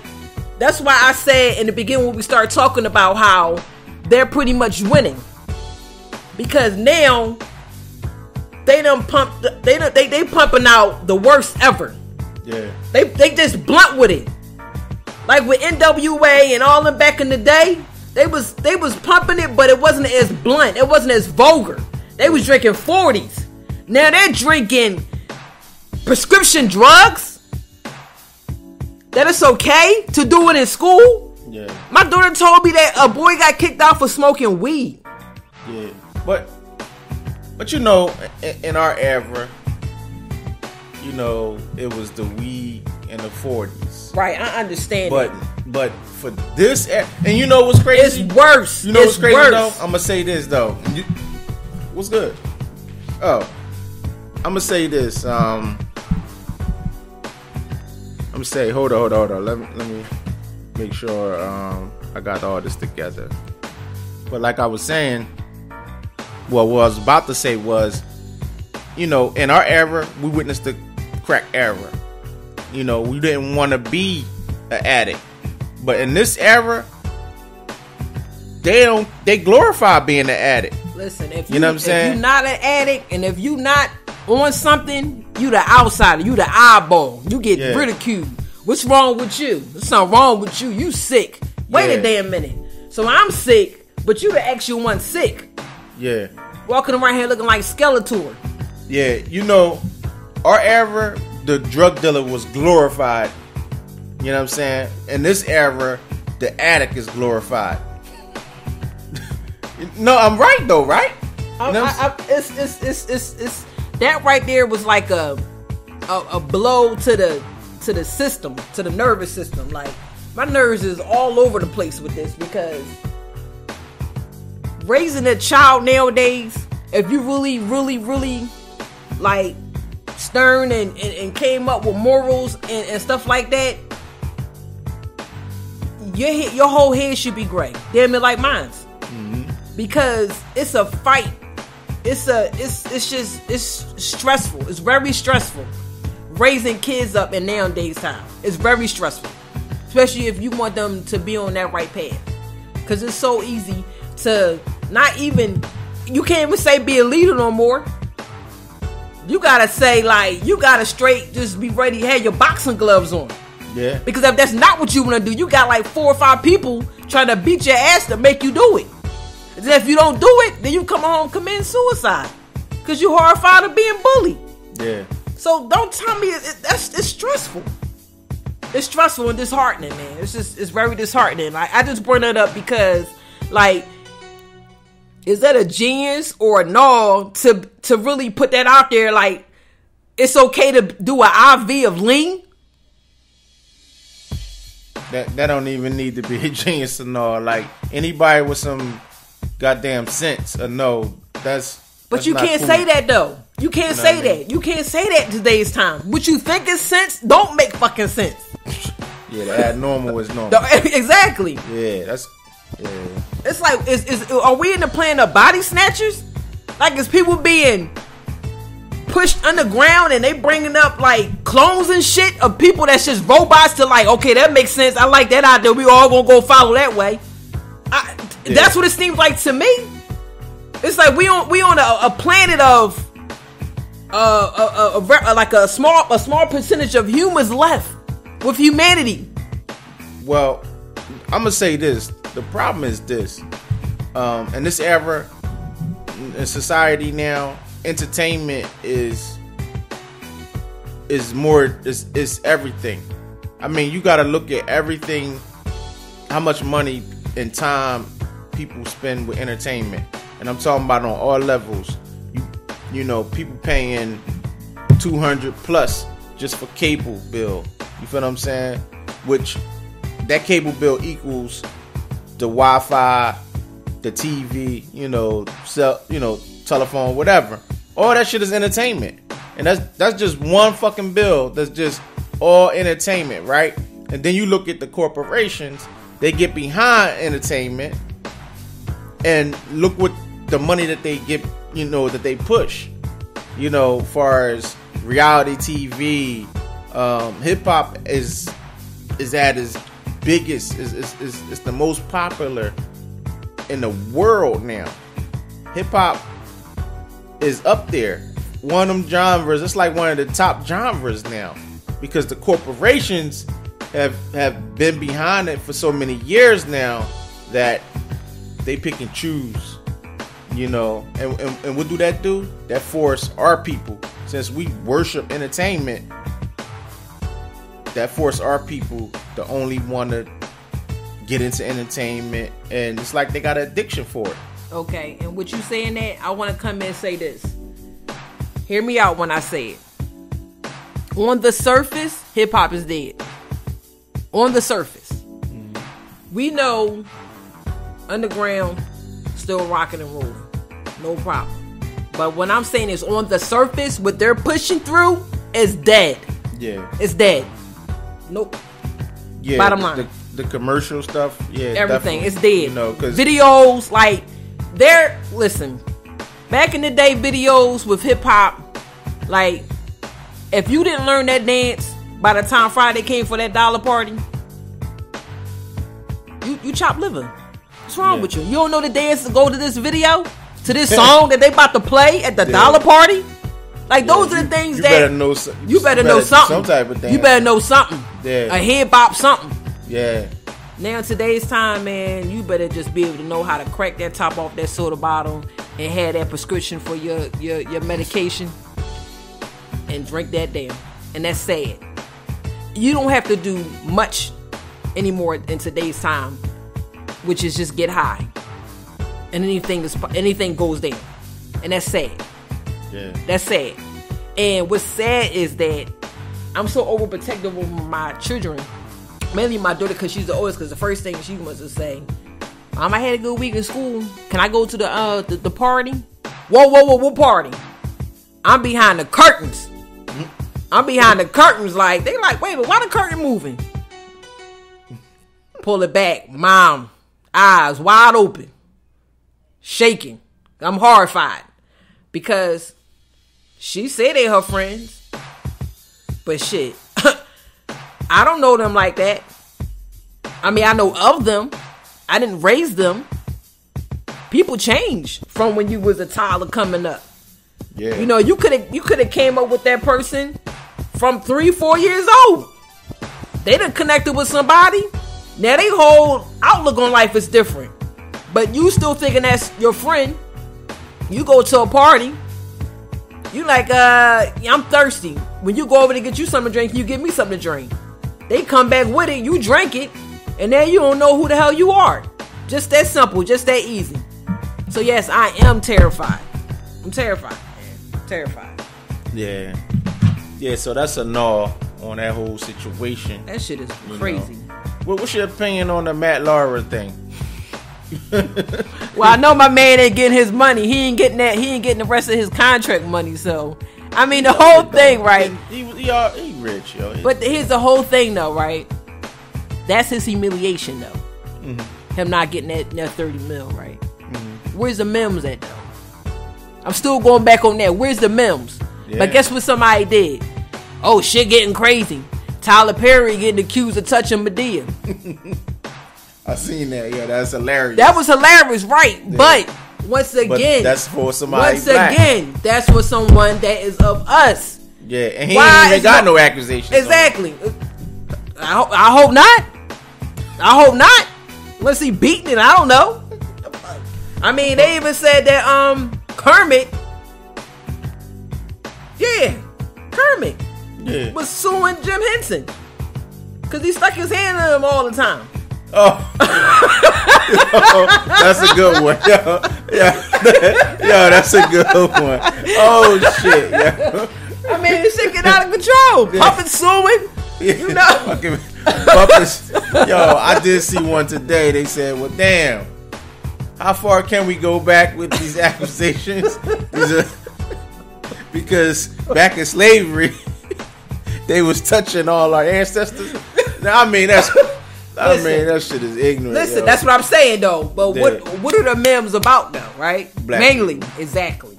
that's why I said in the beginning when we started talking about how they're pretty much winning, because now they done pumped. They pumping out the worst ever. Yeah. They just blunt with it. Like with NWA and all them back in the day, they was pumping it, but it wasn't as blunt. It wasn't as vulgar. They was drinking 40s. Now they're drinking prescription drugs. That it's okay to do it in school. Yeah. My daughter told me that a boy got kicked out for smoking weed. Yeah. But But you know, in our era, you know, it was the weed in the 40s. Right, I understand. But for this, and you know what's crazy? It's worse. You know what's crazy though? I'm gonna say this though. What's good? Oh, I'm gonna say this. I'm gonna say, hold on. Let me make sure I got all this together. But like I was saying, what I was about to say was, you know, in our era, we witnessed the crack era. You know, we didn't want to be an addict. But in this era, they glorify being an addict. Listen, if you know what I'm saying? If you're not an addict, and if you're not on something, you the outsider, you the eyeball. You get ridiculed. What's wrong with you? There's something wrong with you. You sick. Wait a damn minute. So I'm sick, but you the actual one sick. Yeah. Walking around here looking like Skeletor. Yeah, you know, our era, the drug dealer was glorified. You know what I'm saying? In this era, the addict is glorified. No, I'm right though, right? It's that right there was like a blow to the system, to the nervous system. Like, my nerves is all over the place with this, because raising a child nowadays, if you really like stern and came up with morals and stuff like that, your whole head should be gray. Damn it, like mine's. Because it's a fight. It's stressful. It's very stressful raising kids up in nowadays time. It's very stressful, especially if you want them to be on that right path. Because it's so easy to not even, you can't even say be a leader no more. You gotta say, like, you gotta straight just be ready to have your boxing gloves on. Yeah. Because if that's not what you want to do, you got like 4 or 5 people trying to beat your ass to make you do it. And then if you don't do it, then you come home committing suicide because you horrified of being bullied. Yeah. So don't tell me it's stressful. It's stressful and disheartening, man. It's very disheartening. Like, I just bring that up because, like, is that a genius or a naw to really put that out there? Like, it's okay to do an IV of lean. That don't even need to be a genius or naw. Like, anybody with some goddamn sense or no, but you can't say that though. You can't say that. You can't say that in today's time. What you think is sense don't make fucking sense. Yeah, the abnormal is normal. Exactly. Yeah, it's like, are we in the plan of body snatchers? Like, is people being pushed underground and they bringing up like clones and shit of people that's just robots to, like, okay, that makes sense. I like that idea. We all gonna go follow that way. That's what it seems like to me. It's like we on a planet of like a small percentage of humans left with humanity. Well, I'm gonna say this. The problem is this. In this era, in society now, entertainment is everything. I mean, you got to look at everything. How much money and time people spend with entertainment, and I'm talking about on all levels. You know, people paying $200 plus just for cable bill. You feel what I'm saying? Which that cable bill equals the Wi-Fi, the TV, telephone, whatever. All that shit is entertainment, and that's just one fucking bill. That's just all entertainment, right? And then you look at the corporations. They get behind entertainment, and look what the money that they get, that they push, far as reality TV, hip hop is at its biggest, is the most popular in the world now. Hip hop is up there. One of them genres, it's like one of the top genres now, because the corporations have been behind it for so many years now that they pick and choose, and what do? That force our people, since we worship entertainment, that force our people to only want to get into entertainment, and it's like they got an addiction for it. Okay, and with you saying that, I want to come in and say this. Hear me out when I say it. On the surface, hip-hop is dead. On the surface. We know underground still rocking and rolling. No problem. But what I'm saying is on the surface, what they're pushing through is dead. Yeah. It's dead. Nope. Yeah. Bottom line. The commercial stuff, yeah. Everything. It's dead. You know, 'cause videos, like, listen, back in the day, videos with hip-hop, like, if you didn't learn that dance by the time Friday came for that dollar party, you chop liver. What's wrong with you? You don't know the dance to go to this video? To this song that they about to play at the dollar party? Like, those are the things you that... better know you better know something. Some type of dance. You better know something. Yeah. A head bop something. Yeah. Now, in today's time, man, you better just be able to know how to crack that top off that soda bottle and have that prescription for your medication and drink that damn. And that's sad. You don't have to do much anymore in today's time, which is just get high. And anything goes down. And that's sad. Yeah. That's sad. And what's sad is that I'm so overprotective over my children. Mainly my daughter, because she's the oldest. Because the first thing she wants to say, Mom, I had a good week in school. Can I go to the party? Whoa, party? I'm behind the curtains. I'm behind the curtains. Like, they like, wait, but why the curtain moving? Pull it back. Mom, eyes wide open. Shaking. I'm horrified. Because she said they're her friends. But shit. I don't know them like that. I mean, I know of them. I didn't raise them. People change from when you was a toddler coming up. Yeah. You know, you could have came up with that person from 3-4 years old. They done connected with somebody. Now they whole outlook on life is different. But you still thinking that's your friend. You go to a party. You like, I'm thirsty. When you go over to get you something to drink, you give me something to drink. They come back with it, you drink it, and then you don't know who the hell you are. Just that simple, just that easy. So yes, I am terrified. I'm terrified, man. Terrified. Yeah. Yeah, so that's a no on that whole situation. That shit is crazy. What's your opinion on the Matt Lauer thing? Well, I know my man ain't getting his money. He ain't getting that. He ain't getting the rest of his contract money. So, I mean, the whole thing, right? He rich, yo. But here's the whole thing, though, right? That's his humiliation, though. Mm-hmm. Him not getting that 30 mil, right? Mm-hmm. Where's the memes at, though? I'm still going back on that. Where's the memes? Yeah. But guess what somebody did? Oh, shit getting crazy. Tyler Perry getting accused of touching Medea. I seen that. Yeah, that's hilarious. That was hilarious, right? Yeah. But once again, that's for somebody. Once again, that's for someone that is of us. Yeah, and he ain't even got no accusations. Exactly. I hope not. I hope not. Unless he beaten it, I don't know. I mean, they even said that Kermit. Yeah, Kermit was suing Jim Henson because he stuck his hand in him all the time. Oh, that's a good one. Yo, that's a good one. Oh shit, yo. I mean, this shit get out of control. Yeah. Puppet suing, you know. Puppets. Yo, I did see one today. They said, "Well, damn, how far can we go back with these accusations?" Because back in slavery, they was touching all our ancestors. Now, I mean, that shit is ignorant. Listen, that's what I'm saying, though. But what are the memes about, though, right? Mainly, people. Exactly.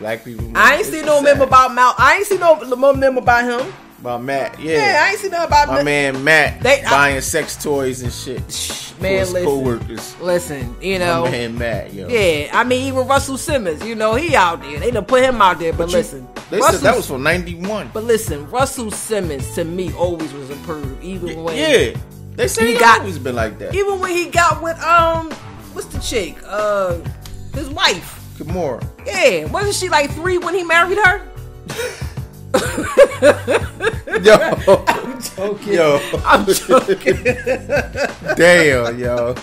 Black people. I ain't seen no meme about Mal. I ain't seen no meme about him. About Matt, yeah. I ain't seen nothing about my man Matt buying sex toys and shit. Man, for his co-workers. Listen, you know. My man Matt, yo. Yeah, I mean, even Russell Simmons, you know, he out there. They done put him out there, but listen. They said that was from 91. But listen, Russell Simmons, to me, always was a perv. Even when... Yeah. They say he always been like that. Even when he got with, what's the chick? His wife. Kimura. Yeah. Wasn't she like 3 when he married her? Yo, I'm joking. I'm joking. Damn, yo.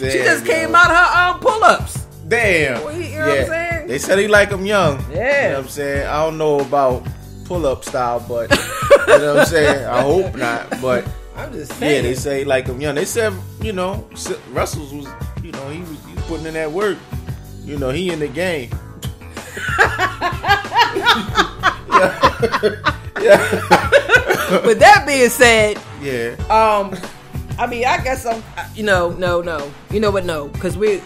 She just came out her pull-ups. Damn. Well, you know what I'm saying? They said he like them young. Yeah. You know what I'm saying? I don't know about pull-up style, but you know what I'm saying? I hope not. But I'm just saying. yeah, they say he like them young. They said, you know, Russell's was, you know, he was putting in that work. You know, he in the game. Yeah. With that being said, yeah. I mean, I guess I'm. No. You know what? No, because we're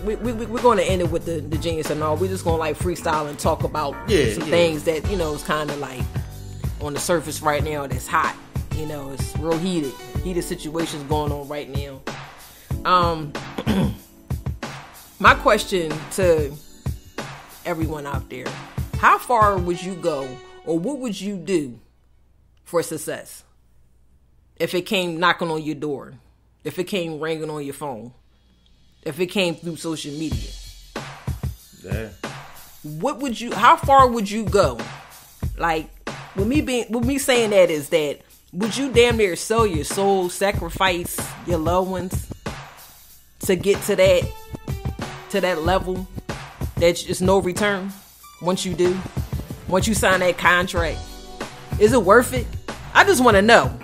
going to end it with the Genius or Naw. We're just going to like freestyle and talk about some things that is kind of like on the surface right now. That's hot. You know, it's real heated situations going on right now. My question to everyone out there: how far would you go, or what would you do for success? If it came knocking on your door, if it came ringing on your phone, if it came through social media, yeah. How far would you go? Like, with me saying that is that, would you damn near sell your soul, sacrifice your loved ones to get to that level that is no return once you do? Once you sign that contract, is it worth it? I just want to know.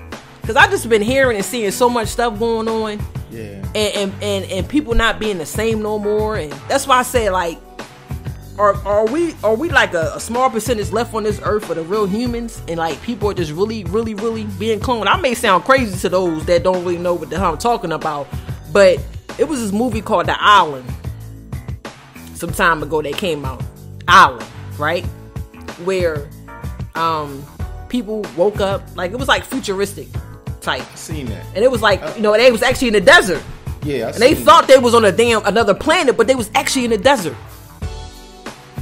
Because I just been hearing and seeing so much stuff going on. Yeah. And people not being the same no more. And that's why I say, like, are we like a small percentage left on this earth for the real humans? And like people are just really, really, really being cloned. I may sound crazy to those that don't really know what the hell I'm talking about. But it was this movie called The Island some time ago that came out. Island, right? Where people woke up, like, it was like futuristic type. I seen that. And it was like, they was actually in the desert. Yeah, and they thought they was on another planet, but they was actually in the desert.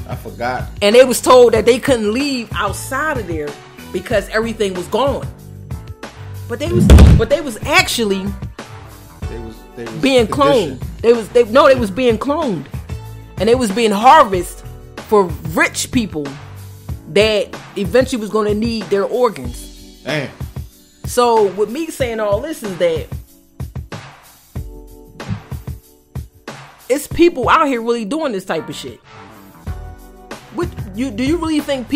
I forgot. And they was told that they couldn't leave outside of there because everything was gone. But they was actually they was being cloned. They was being cloned. And they was being harvested for rich people that eventually was going to need their organs. Damn. So with me saying all this is that it's people out here really doing this type of shit. Do you really think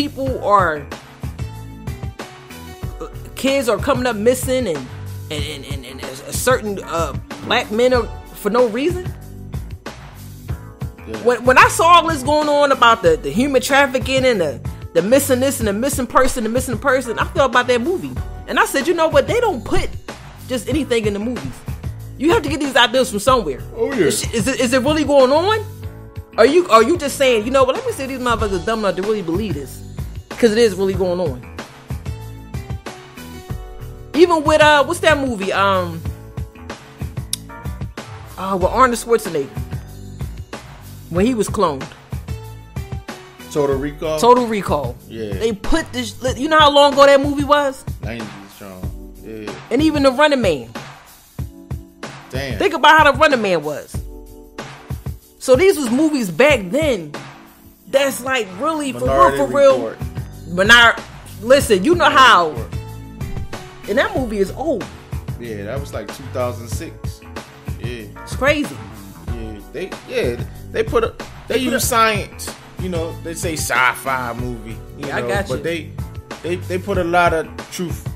kids are coming up missing and a certain black men are for no reason? Yeah. When I saw all this going on about the human trafficking and the missing this and the missing person, I felt about that movie. And I said, you know what? They don't put just anything in the movies. You have to get these ideas from somewhere. Oh yeah. Is it really going on? Are you just saying, you know what? Let me see if these motherfuckers are dumb enough to really believe this, because it is really going on. Even with what's that movie? With Arnold Schwarzenegger when he was cloned. Total Recall. Total Recall. Yeah. They put this. You know how long ago that movie was? 90s strong. Yeah. And even the Running Man. Damn. Think about how the Running Man was. So these was movies back then that's like really for real. Listen, you know how. And that movie is old. Yeah, that was like 2006. Yeah. It's crazy. Yeah. They use science. You know, they say sci-fi movie. I got you. But they put a lot of truth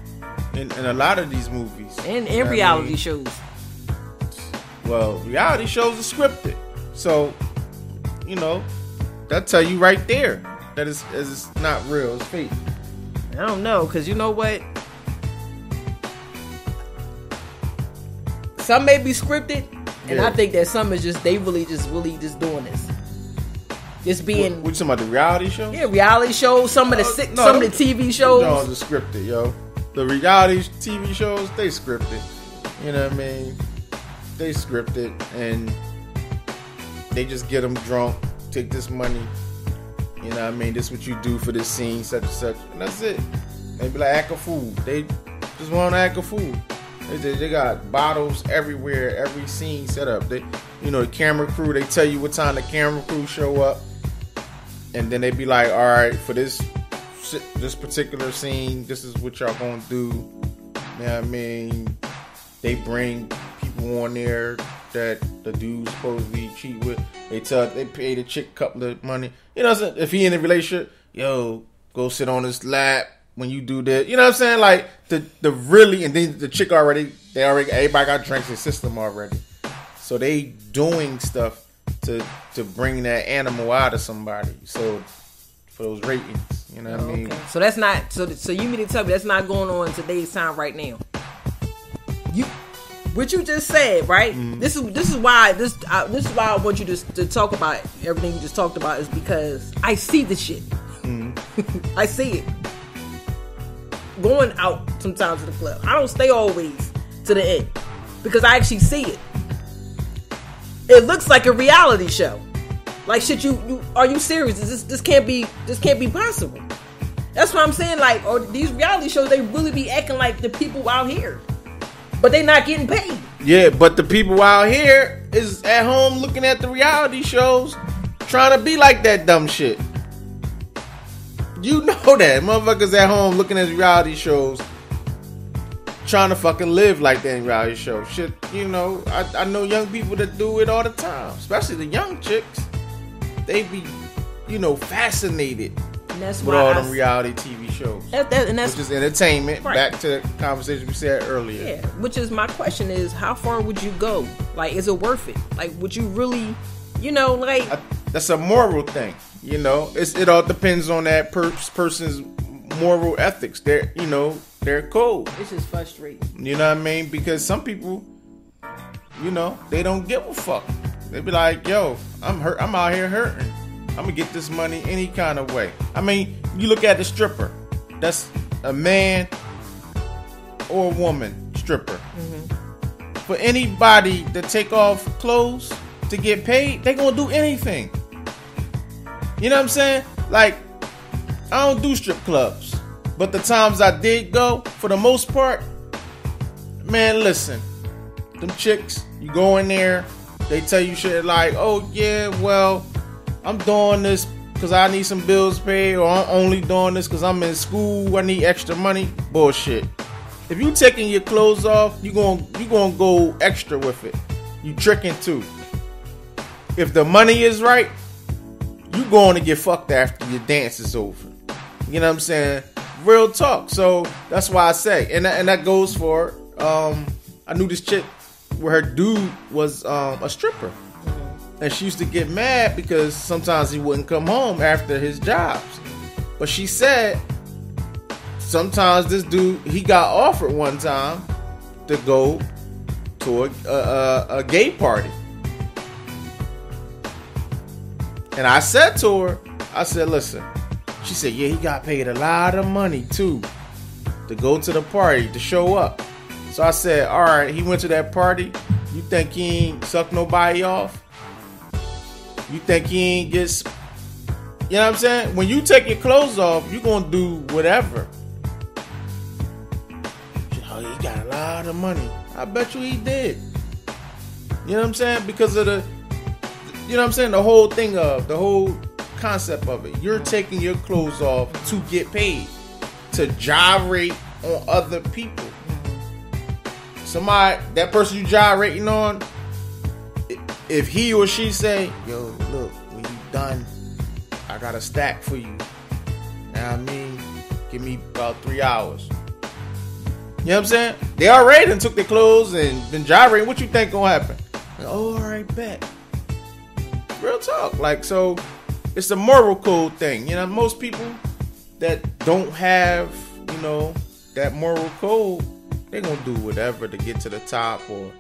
in a lot of these movies. And reality shows. Well, reality shows are scripted. So, that tell you right there that it's not real, it's fake. I don't know, because you know what? Some may be scripted, and I think that some is just, they really just doing this. Just being... What you talking about, the reality show? Yeah, reality shows, some of the TV shows. No, it's scripted, yo. The reality TV shows, they scripted. You know what I mean? They scripted, and they just get them drunk, take this money, you know what I mean, this is what you do for this scene, such and such, and that's it. They be like, act a fool. They just want to act a fool. They got bottles everywhere, every scene set up. The camera crew, they tell you what time the camera crew show up, and then they be like, all right, for this particular scene, this is what y'all gonna do. You know what I mean? They bring people on there that the dude supposedly cheat with. They pay the chick a couple of money. You know what I'm saying? If he in a relationship, yo, go sit on his lap when you do that. You know what I'm saying? Like the really, and then the chick everybody got drinks in the system already. So they doing stuff to bring that animal out of somebody. So for those ratings, you know what I mean? So that's not so you mean to tell me that's not going on in today's time right now? What you just said, right? Mm-hmm. This is why I want you to talk about everything you just talked about, is because I see the shit. Mm-hmm. I see it. Going out sometimes to the club. I don't stay always to the end because I actually see it. It looks like a reality show. Like shit, you are you serious? This can't be possible. That's what I'm saying. Like, or these reality shows, they really be acting like the people out here, but they not getting paid. Yeah, but the people out here is at home looking at the reality shows, trying to be like that dumb shit. You know that motherfuckers at home looking at reality shows, trying to fucking live like that in reality show. Shit, you know, I know young people that do it all the time, especially the young chicks. They be, you know, fascinated with all them reality TV shows. Which is entertainment. Right. Back to the conversation we said earlier. Yeah, which is my question is, how far would you go? Like, is it worth it? Like, would you really, you know, like... That's a moral thing, you know. It all depends on that person's moral ethics, their code. It's just frustrating. You know what I mean? Because some people, you know, they don't give a fuck. They be like, yo, I'm out here hurting. I'm gonna get this money any kind of way. I mean, you look at the stripper. That's a man or a woman stripper. Mm-hmm. For anybody to take off clothes to get paid, they gonna do anything. You know what I'm saying? Like, I don't do strip clubs, but the times I did go, for the most part, man, listen, them chicks, you go in there, they tell you shit like, oh yeah, well, I'm doing this because I need some bills paid, or I'm only doing this because I'm in school, I need extra money. Bullshit. If you taking your clothes off, you gonna go extra with it. You tricking too. If the money is right, you going to get fucked after your dance is over. You know what I'm saying? Real talk. So that's why I say, and that goes for, I knew this chick where her dude was a stripper. And she used to get mad because sometimes he wouldn't come home after his jobs. But she said sometimes this dude, he got offered one time to go to a gay party. And I said to her, I said, listen. She said, yeah, he got paid a lot of money too to go to the party, to show up. So I said, all right, he went to that party. You think he ain't suck nobody off? You think he ain't get... You know what I'm saying? When you take your clothes off, you gonna do whatever. Oh, he got a lot of money. I bet you he did. You know what I'm saying? Because of the... You know what I'm saying? The whole thing of... The whole concept of it. You're taking your clothes off to get paid. To gyrate on other people. Somebody... That person you gyrating on... If he or she say, yo, look, when you done, I got a stack for you. You know what I mean? Give me about 3 hours. You know what I'm saying? They already done took their clothes and been gyrating. What you think gonna happen? Like, oh, all right, bet. Real talk. Like, so, it's a moral code thing. You know, most people that don't have, you know, that moral code, they're gonna do whatever to get to the top or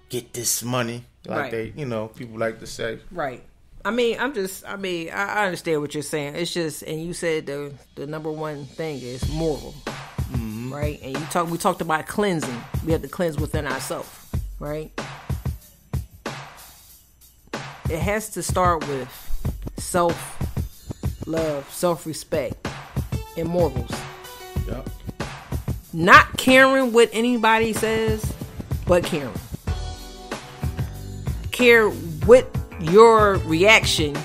get this money. Like right. They, you know, people like to say. Right. I mean, I understand what you're saying. It's just, and you said the number one thing is moral. Mm-hmm. Right? And we talked about cleansing. We have to cleanse within ourselves. Right? It has to start with self-love, self-respect, and morals. Yep. Not caring what anybody says, but caring. Care what your reaction.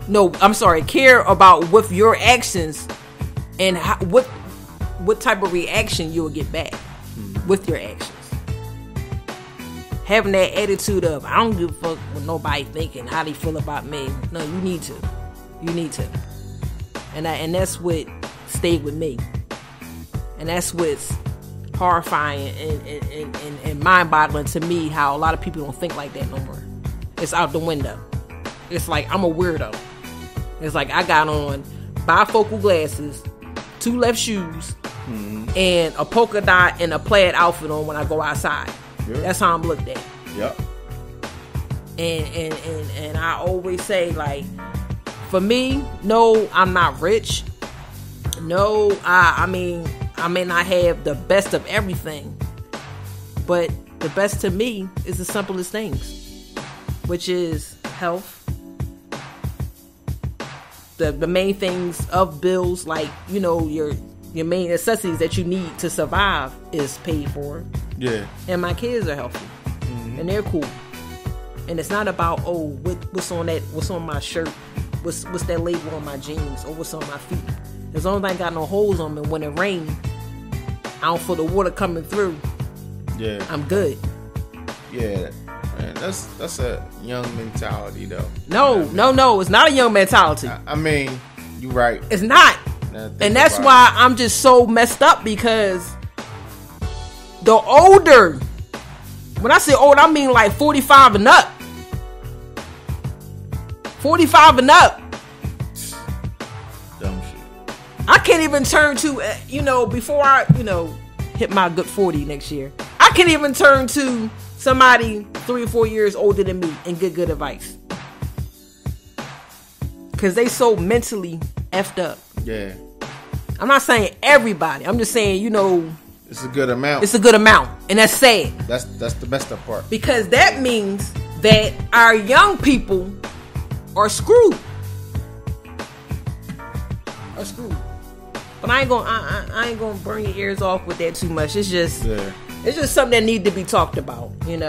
No, I'm sorry. Care about with your actions and what type of reaction you will get back with your actions. having that attitude of I don't give a fuck what nobody thinking, how they feel about me. No, you need to. And that's what stayed with me. And that's what's horrifying and mind-boggling to me, how a lot of people don't think like that no more. It's out the window. It's like I'm a weirdo. It's like I got on bifocal glasses, 2 left shoes, and a polka dot and a plaid outfit on when I go outside. Yep. That's how I'm looked at. Yep. And I always say, like, for me, no, I'm not rich. No, I mean, I may not have the best of everything, but the best to me is the simplest things, which is health. The main things of bills, like, you know, your main necessities that you need to survive is paid for. Yeah. And my kids are healthy. And they're cool. And it's not about, oh, what's on my shirt, what's that label on my jeans, or what's on my feet. As long as I ain't got no holes on me, when it rains, I don't feel the water coming through. Yeah. I'm good. Yeah. Man, that's a young mentality, though. No, it's not a young mentality. I mean, you're right. It's not. And that's why I'm just so messed up, because the older, when I say old, I mean like 45 and up. 45 and up. Dumb shit. I can't even turn to, before I, hit my good 40 next year, I can't even turn to somebody 3 or 4 years older than me and get good advice. Because they so mentally effed up. Yeah. I'm not saying everybody. I'm just saying, it's a good amount. It's a good amount. And that's sad. That's the messed up part. Because that means that our young people are screwed. But I ain't gonna burn your ears off with that too much. It's just something that needs to be talked about, and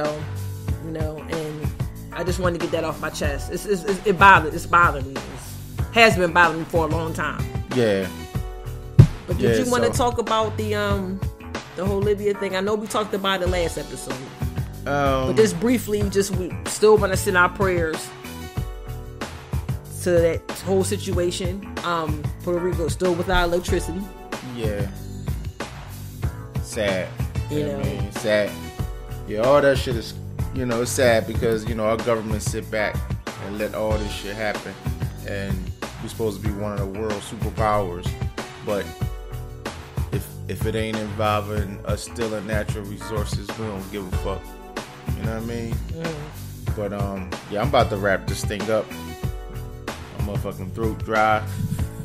I just wanted to get that off my chest. It's bothering me. It has been bothering me for a long time. Yeah. But did you want to talk about the whole Libya thing? I know we talked about it last episode. But just briefly, we still want to send our prayers to that whole situation. Puerto Rico still without electricity. Yeah. Sad. You know. I mean, sad. Yeah, all that shit is, it's sad because, our government sit back and let all this shit happen. And we're supposed to be one of the world superpowers. But if it ain't involving us stealing natural resources, we don't give a fuck. You know what I mean? But, I'm about to wrap this thing up. My motherfucking throat dry.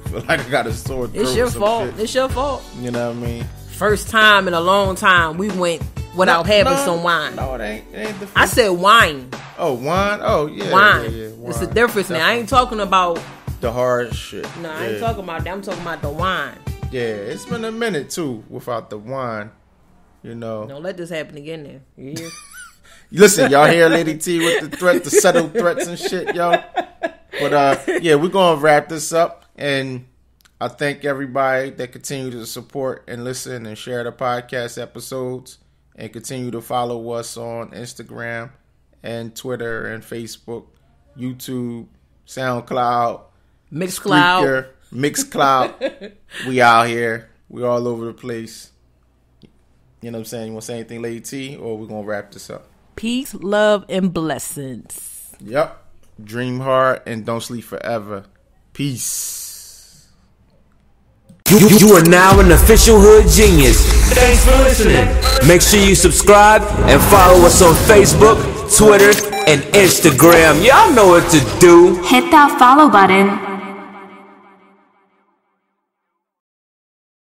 Feel like I got a sore throat. It's your fault. Shit. It's your fault. You know what I mean? First time in a long time we went without having some wine. No, it ain't the first. I said wine. Oh, wine? Oh, yeah. Wine. Yeah, wine. It's the difference now. I ain't talking about the hard shit. No, I ain't talking about that. I'm talking about the wine. Yeah, it's been a minute, too, without the wine. Don't let this happen again there. You hear? Listen, y'all hear Lady T with the subtle threats and shit, yo? But, we're going to wrap this up. And I thank everybody that continue to support and listen and share the podcast episodes. And continue to follow us on Instagram and Twitter and Facebook, YouTube, SoundCloud, Mixcloud. Mixcloud. We out here. We all over the place. You know what I'm saying? You want to say anything, Lady T, or we're going to wrap this up? Peace, love, and blessings. Yep. Dream hard and don't sleep forever. Peace. You are now an official Hood Genius. Thanks for listening. Make sure you subscribe and follow us on Facebook, Twitter, and Instagram. Y'all know what to do. Hit that follow button.